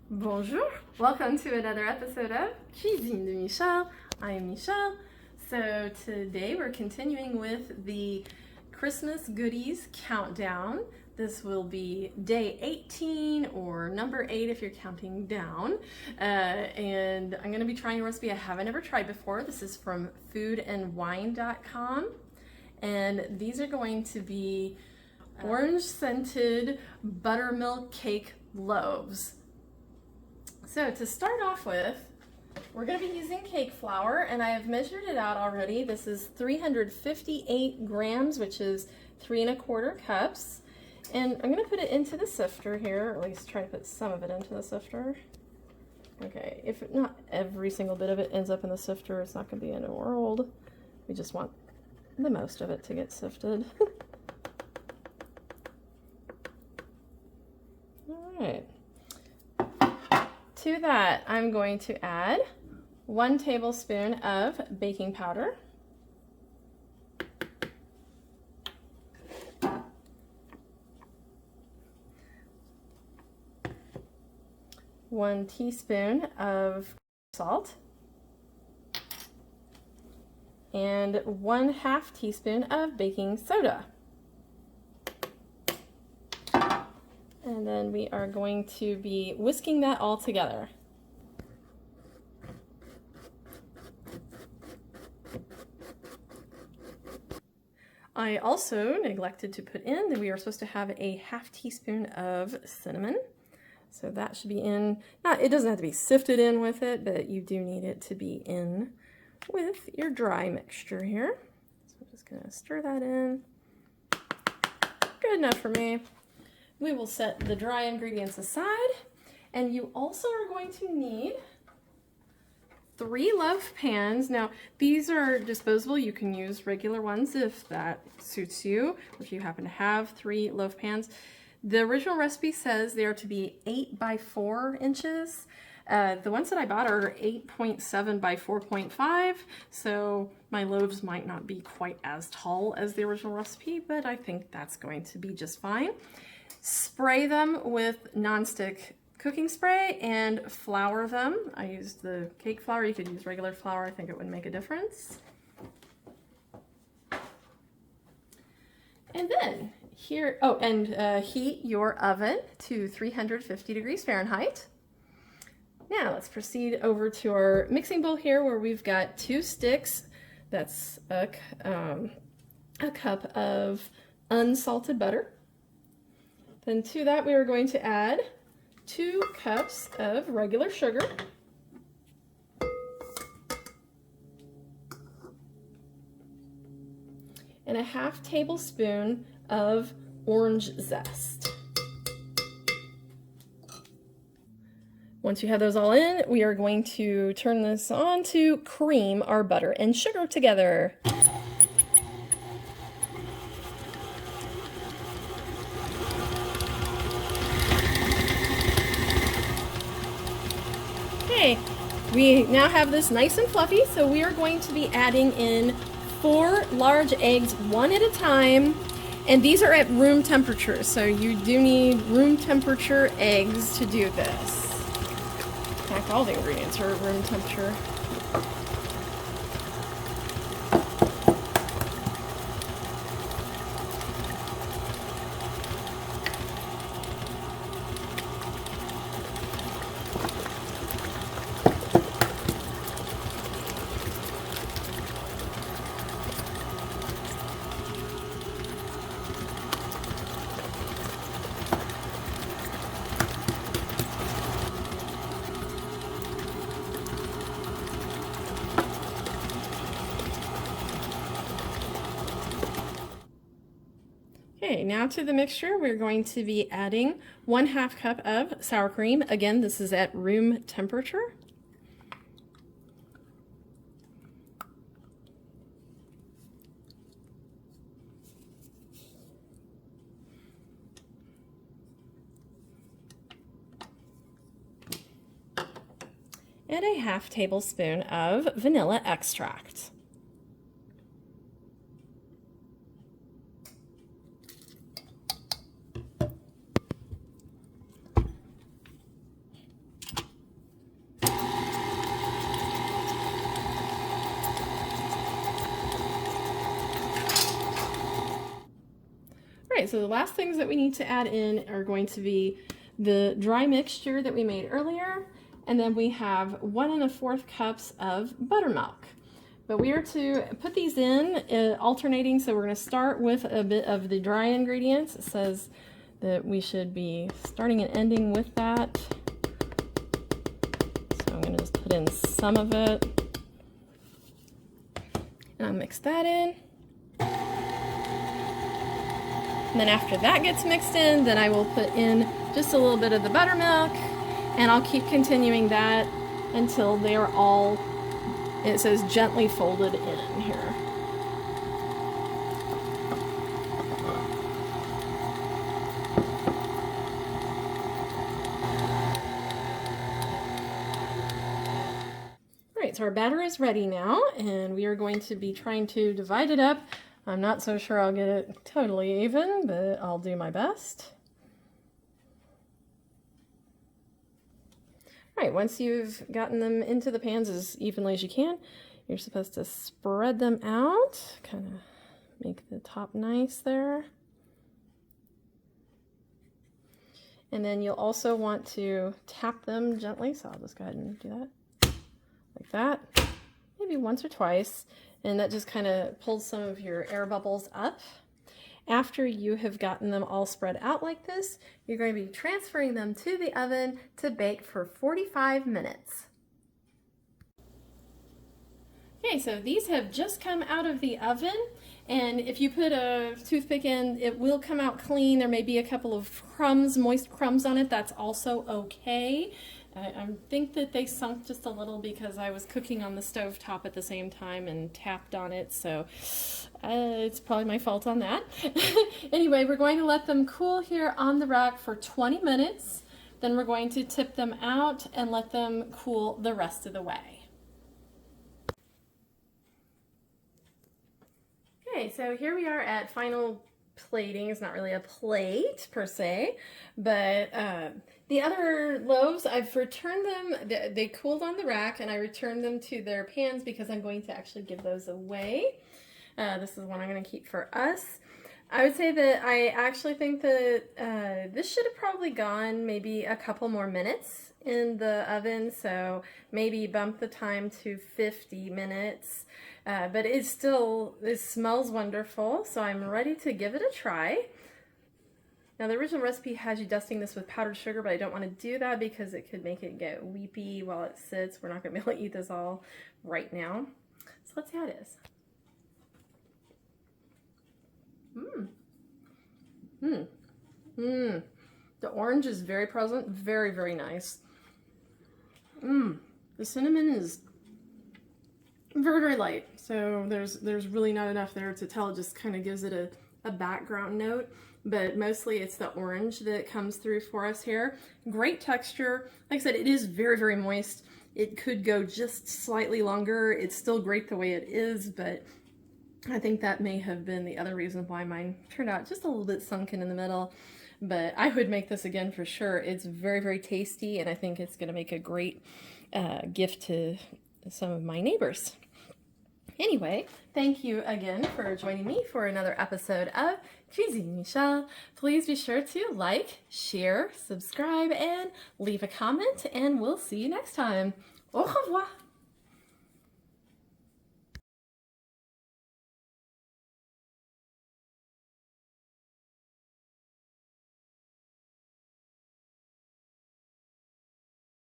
Bonjour! Welcome to another episode of Cuisine de Michel. I am Michelle. So today we're continuing with the Christmas goodies countdown. This will be day 18 or number 8 if you're counting down. And I'm going to be trying a recipe I haven't ever tried before. This is from foodandwine.com. And these are going to be orange scented buttermilk cake loaves. So to start off with, we're going to be using cake flour, and I have measured it out already. This is 358 grams, which is 3 1/4 cups. And I'm going to put it into the sifter here, or at least try to put some of it into the sifter. Okay, if not every single bit of it ends up in the sifter, it's not going to be the end of the world. We just want the most of it to get sifted. All right. To that, I'm going to add 1 tablespoon of baking powder, 1 teaspoon of salt, and 1/2 teaspoon of baking soda. And then we are going to be whisking that all together. I also neglected to put in that we are supposed to have a 1/2 teaspoon of cinnamon. So that should be in, it doesn't have to be sifted in with it, but you do need it to be in with your dry mixture here. So I'm just gonna stir that in. Good enough for me. We will set the dry ingredients aside, and you also are going to need 3 loaf pans. Now, these are disposable. You can use regular ones if that suits you, if you happen to have 3 loaf pans. The original recipe says they are to be 8 by 4 inches. The ones that I bought are 8.7 by 4.5, so my loaves might not be quite as tall as the original recipe, but I think that's going to be just fine. Spray them with nonstick cooking spray and flour them. I used the cake flour. You could use regular flour. I think it would make a difference. And then here, heat your oven to 350 degrees Fahrenheit. Now let's proceed over to our mixing bowl here, where we've got 2 sticks. That's a cup of unsalted butter. Then to that we are going to add 2 cups of regular sugar, and a 1/2 tablespoon of orange zest. Once you have those all in, we are going to turn this on to cream our butter and sugar together. Okay, we now have this nice and fluffy, so we are going to be adding in 4 large eggs, 1 at a time, and these are at room temperature, so you do need room temperature eggs to do this. In fact, all the ingredients are at room temperature. Okay, now to the mixture, we're going to be adding 1/2 cup of sour cream. Again, this is at room temperature. And a 1/2 tablespoon of vanilla extract. right, so the last things that we need to add in are going to be the dry mixture that we made earlier, and then we have 1 1/4 cups of buttermilk. But we are to put these in alternating, so we're going to start with a bit of the dry ingredients. It says that we should be starting and ending with that. So I'm going to just put in some of it. And I'll mix that in. And then after that gets mixed in, then I will put in just a little bit of the buttermilk, and I'll keep continuing that until they are all, it says gently folded in here. All right, so our batter is ready now, and we are going to be trying to divide it up. I'm not so sure I'll get it totally even, but I'll do my best. All right, once you've gotten them into the pans as evenly as you can, you're supposed to spread them out, kind of make the top nice there. And then you'll also want to tap them gently, so I'll just go ahead and do that, like that, maybe once or twice. And that just kind of pulls some of your air bubbles up. After you have gotten them all spread out like this, you're going to be transferring them to the oven to bake for 45 minutes. Okay, so these have just come out of the oven, and if you put a toothpick in, it will come out clean. There may be a couple of crumbs, moist crumbs on it. That's also okay. I think that they sunk just a little because I was cooking on the stove top at the same time and tapped on it, so it's probably my fault on that. Anyway, we're going to let them cool here on the rack for 20 minutes. Then we're going to tip them out and let them cool the rest of the way. Okay, so here we are at final plating. It's not really a plate per se, but the other loaves, I've returned them. They cooled on the rack, and I returned them to their pans because I'm going to actually give those away. This is one I'm going to keep for us. I would say that I actually think that this should have probably gone maybe a couple more minutes in the oven, so maybe bump the time to 50 minutes. But it smells wonderful, so I'm ready to give it a try. Now the original recipe has you dusting this with powdered sugar, but I don't want to do that because it could make it get weepy while it sits. We're not going to be able to eat this all right now. So let's see how it is. The orange is very present, very, very nice. The cinnamon is very, very light, so there's really not enough there to tell. It just kind of gives it a background note, but mostly it's the orange that comes through for us here. Great texture. Like I said, it is very, very moist. It could go just slightly longer. It's still great the way it is, but I think that may have been the other reason why mine turned out just a little bit sunken in the middle. But I would make this again for sure. It's very, very tasty, and I think it's going to make a great gift to some of my neighbors. Anyway, thank you again for joining me for another episode of Cuisine Michel. Please be sure to like, share, subscribe, and leave a comment, and we'll see you next time. Au revoir!